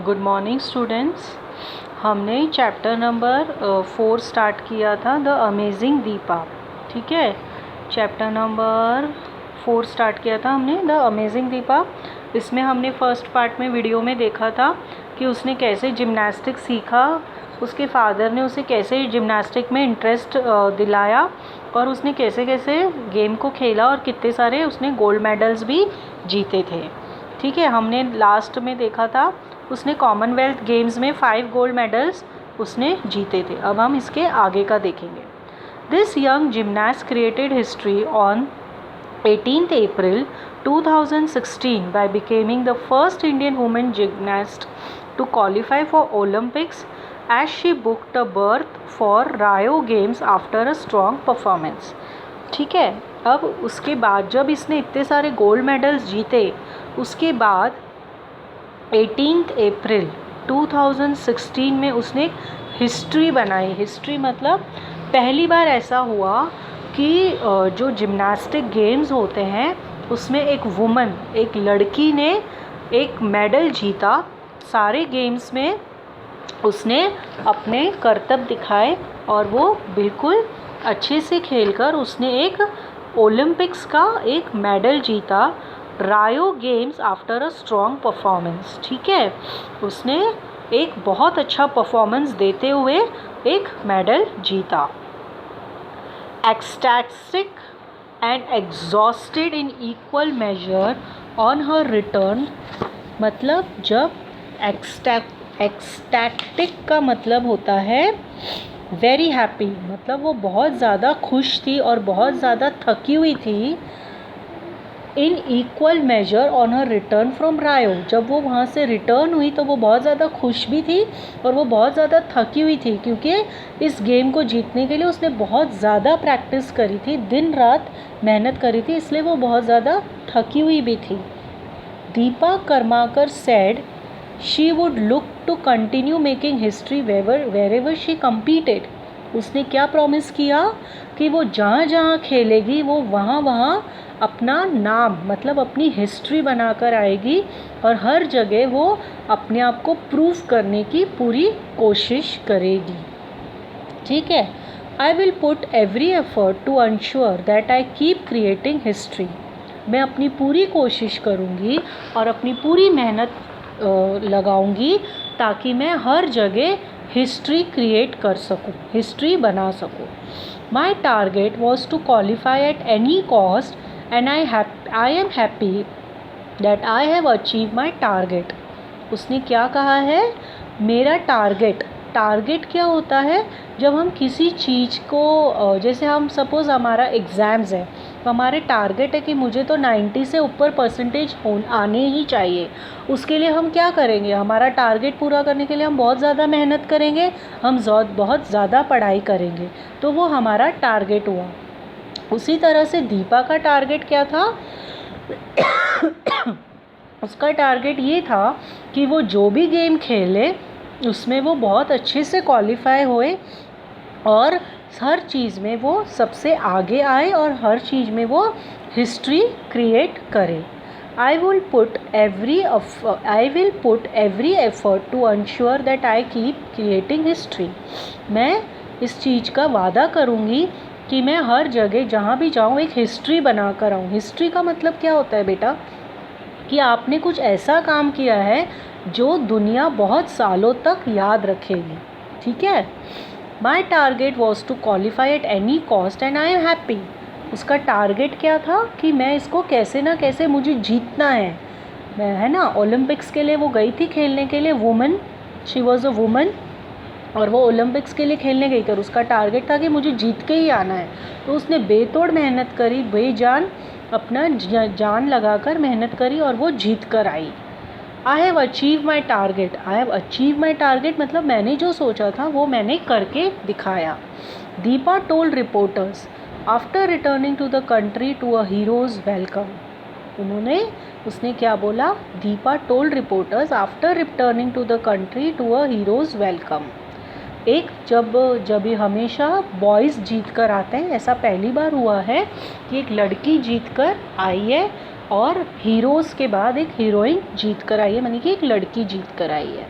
Good morning students. हमने chapter number 4 start किया था, द अमेजिंग दीपा। ठीक है, चैप्टर नंबर 4 स्टार्ट किया था हमने, द अमेजिंग दीपा। इसमें हमने फर्स्ट पार्ट में वीडियो में देखा था कि उसने कैसे जिम्नास्टिक सीखा, उसके फादर ने उसे कैसे जिम्नास्टिक में इंटरेस्ट दिलाया और उसने कैसे कैसे गेम को खेला और कितने सारे उसने गोल्ड मेडल्स भी जीते थे। ठीक है, हमने लास्ट में देखा था उसने कॉमनवेल्थ गेम्स में 5 गोल्ड मेडल्स उसने जीते थे। अब हम इसके आगे का देखेंगे। This young gymnast created history on 18th April 2016 by becoming the first Indian woman gymnast to qualify for Olympics as she booked a berth for Rio Games after a strong performance। ठीक है, अब उसके बाद जब इसने इतने सारे gold medals जीते, उसके बाद 18th अप्रैल 2016 में उसने एक हिस्ट्री बनाई। हिस्ट्री मतलब पहली बार ऐसा हुआ कि जो जिम्नास्टिक गेम्स होते हैं उसमें एक वुमन, एक लड़की ने एक मेडल जीता। सारे गेम्स में उसने अपने करतब दिखाए और वो बिल्कुल अच्छे से खेलकर उसने एक ओलंपिक्स का एक मेडल जीता, रायो games after a strong performance. ठीक है, उसने एक बहुत अच्छा परफॉर्मेंस देते हुए एक मेडल जीता। Ecstatic and exhausted in equal major on her return, मतलब जब एक्सटैटिक का मतलब होता है वेरी हैप्पी, मतलब वो बहुत ज़्यादा खुश थी और बहुत ज़्यादा थकी हुई थी। In equal major on her return from रायो, जब वो वहाँ से रिटर्न हुई तो वो बहुत ज़्यादा खुश भी थी और वो बहुत ज़्यादा थकी हुई थी, क्योंकि इस गेम को जीतने के लिए उसने बहुत ज़्यादा प्रैक्टिस करी थी, दिन रात मेहनत करी थी, इसलिए वो बहुत ज़्यादा थकी हुई भी थी। Deepa Karmakar said she would look to continue making history wherever she competed. उसने क्या प्रॉमिस किया कि वो जहाँ जहाँ खेलेगी वो वहाँ वहाँ अपना नाम, मतलब अपनी हिस्ट्री बनाकर आएगी और हर जगह वो अपने आप को प्रूव करने की पूरी कोशिश करेगी। ठीक है, I will put every effort to ensure that I keep creating history. मैं अपनी पूरी कोशिश करूँगी और अपनी पूरी मेहनत लगाऊंगी ताकि मैं हर जगह हिस्ट्री क्रिएट कर सकूं, हिस्ट्री बना सकूं। My target was to qualify at any cost and I am happy that I have achieve my target. उसने क्या कहा है, मेरा टारगेट, टारगेट क्या होता है, जब हम किसी चीज़ को, जैसे हम सपोज़ हमारा एग्ज़ाम्स है तो हमारे टारगेट है कि मुझे तो 90 से ऊपर परसेंटेज आने ही चाहिए। उसके लिए हम क्या करेंगे, हमारा टारगेट पूरा करने के लिए हम बहुत ज़्यादा मेहनत करेंगे, हम बहुत ज़्यादा पढ़ाई करेंगे, तो वो हमारा टारगेट हुआ। उसी तरह से दीपा का टारगेट क्या था उसका टारगेट ये था कि वो जो भी गेम खेले उसमें वो बहुत अच्छे से क्वालिफाई होए और हर चीज़ में वो सबसे आगे आए और हर चीज़ में वो हिस्ट्री क्रिएट करे। I will put every effort to ensure that I keep creating history। मैं इस चीज़ का वादा करूँगी कि मैं हर जगह जहाँ भी जाऊँ एक हिस्ट्री बना कर आऊँ। हिस्ट्री का मतलब क्या होता है बेटा, कि आपने कुछ ऐसा काम किया है जो दुनिया बहुत सालों तक याद रखेगी। ठीक है, my target was to qualify at any cost and I am happy. उसका टारगेट क्या था कि मैं इसको कैसे ना कैसे मुझे जीतना है। मैं, है ना, ओलंपिक्स के लिए वो गई थी खेलने के लिए, woman, she was a woman, और वो ओलंपिक्स के लिए खेलने गई कर उसका टारगेट था कि मुझे जीत के ही आना है। तो उसने बेतोड़ मेहनत करी, बेजान अपना जान लगाकर मेहनत करी और वो जीत कर आई। I have achieve my target, I have achieve my target मतलब मैंने जो सोचा था वो मैंने करके दिखाया। Deepa told reporters after returning to the country to a hero's welcome. उसने क्या बोला, Deepa told reporters after returning to the country to a hero's welcome. एक जब हमेशा बॉयज़ जीत कर आते हैं, ऐसा पहली बार हुआ है कि एक लड़की जीत कर आई है और हीरोज़ के बाद एक हीरोइन जीत कर आई है, यानी कि एक लड़की जीत कर आई है.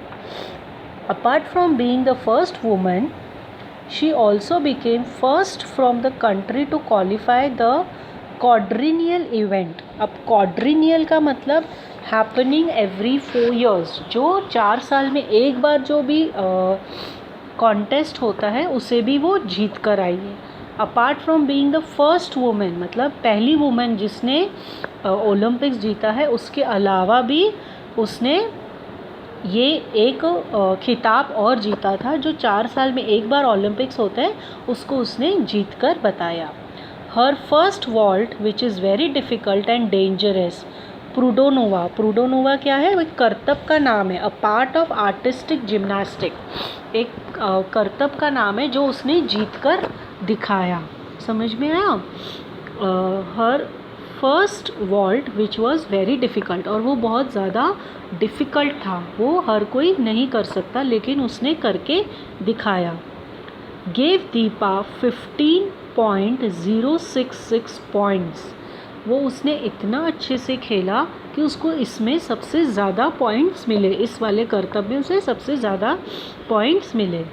Apart from being the first woman, she also became first from the country to qualify the quadrennial event. अब क्वाड्रिनियल का मतलब हैपनिंग एवरी 4 years, जो 4 साल में एक बार जो भी कॉन्टेस्ट होता है उसे भी वो जीत कर आई है. Apart from being the first women मतलब पहली वुमेन जिसने ओलंपिक्स जीता है, उसके अलावा भी उसने ये एक खिताब और जीता था जो 4 साल में एक बार ओलंपिक्स होता है, उसको उसने जीत कर बताया. Her first vault which is very difficult and dangerous, Produnova. Produnova क्या है? एक करतब का नाम है. A part of artistic gymnastic, एक करतब का नाम है जो उसने जीत कर दिखाया. समझ में आया? Her first vault which was very difficult, और वो बहुत ज़्यादा डिफ़िकल्ट था, वो हर कोई नहीं कर सकता, लेकिन उसने करके दिखाया. Gave Deepa 15.066 points. वो उसने इतना अच्छे से खेला कि उसको इसमें सबसे ज़्यादा पॉइंट्स मिले, इस वाले करतब में उसे सबसे ज़्यादा पॉइंट्स मिले.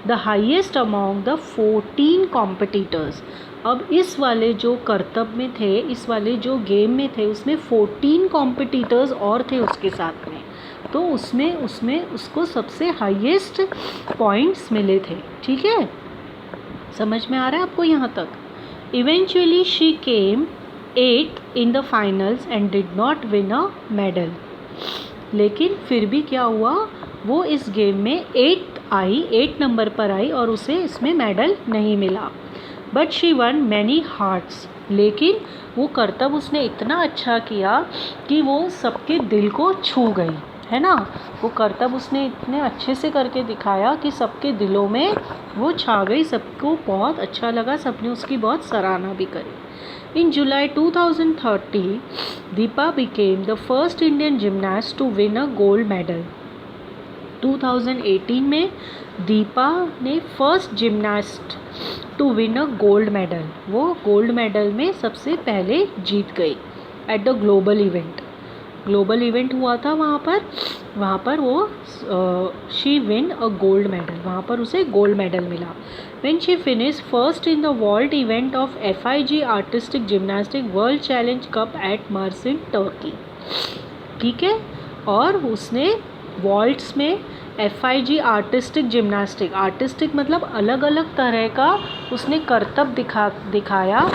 The highest among the 14 competitors. अब इस वाले जो करतब में थे, इस वाले जो गेम में थे, उसमें 14 कॉम्पिटिटर्स और थे उसके साथ में, तो उसमें उसको सबसे हाईएस्ट पॉइंट्स मिले थे. ठीक है, समझ में आ रहा है आपको यहाँ तक? Eventually she came 8th in the finals and did not win a medal. लेकिन फिर भी क्या हुआ, वो इस गेम में 8 नंबर पर आई और उसे इसमें मेडल नहीं मिला. But she one many hearts. लेकिन वो करतब उसने इतना अच्छा किया कि वो सबके दिल को छू गई, है ना. वो करतब उसने इतने अच्छे से करके दिखाया कि सबके दिलों में वो छा गई, सबको बहुत अच्छा लगा, सबने उसकी बहुत सराहना भी करी. In July 2030, Deepa became the first Indian gymnast to win a gold medal. 2018 में दीपा ने first gymnast to win a gold medal. वो गोल्ड मेडल में सबसे पहले जीत गई at the global event. Global event हुआ था वहाँ पर वो she win a gold medal, वहाँ पर उसे गोल्ड मेडल मिला. When she finished first in the vault event of FIG Artistic Gymnastics World Challenge Cup at Mersin, Turkey. ठीक है, और उसने वॉल्ट्स में FIG आर्टिस्टिक जिम्नास्टिक, आर्टिस्टिक मतलब अलग अलग तरह का उसने करतब दिखाया.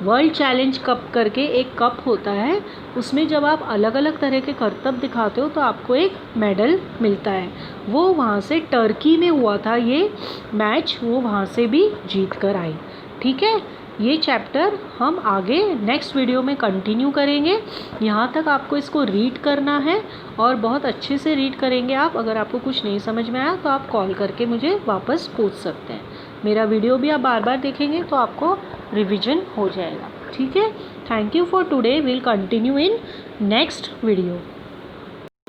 वर्ल्ड चैलेंज कप करके एक कप होता है, उसमें जब आप अलग अलग तरह के करतब दिखाते हो तो आपको एक मेडल मिलता है. वो वहाँ से टर्की में हुआ था ये मैच, वो वहाँ से भी जीत कर आई. ठीक है, ये चैप्टर हम आगे नेक्स्ट वीडियो में कंटिन्यू करेंगे. यहाँ तक आपको इसको रीड करना है और बहुत अच्छे से रीड करेंगे आप. अगर आपको कुछ नहीं समझ में आया तो आप कॉल करके मुझे वापस पूछ सकते हैं. मेरा वीडियो भी आप बार बार देखेंगे तो आपको रिवीजन हो जाएगा. ठीक है, thank you for today. Will continue in next video.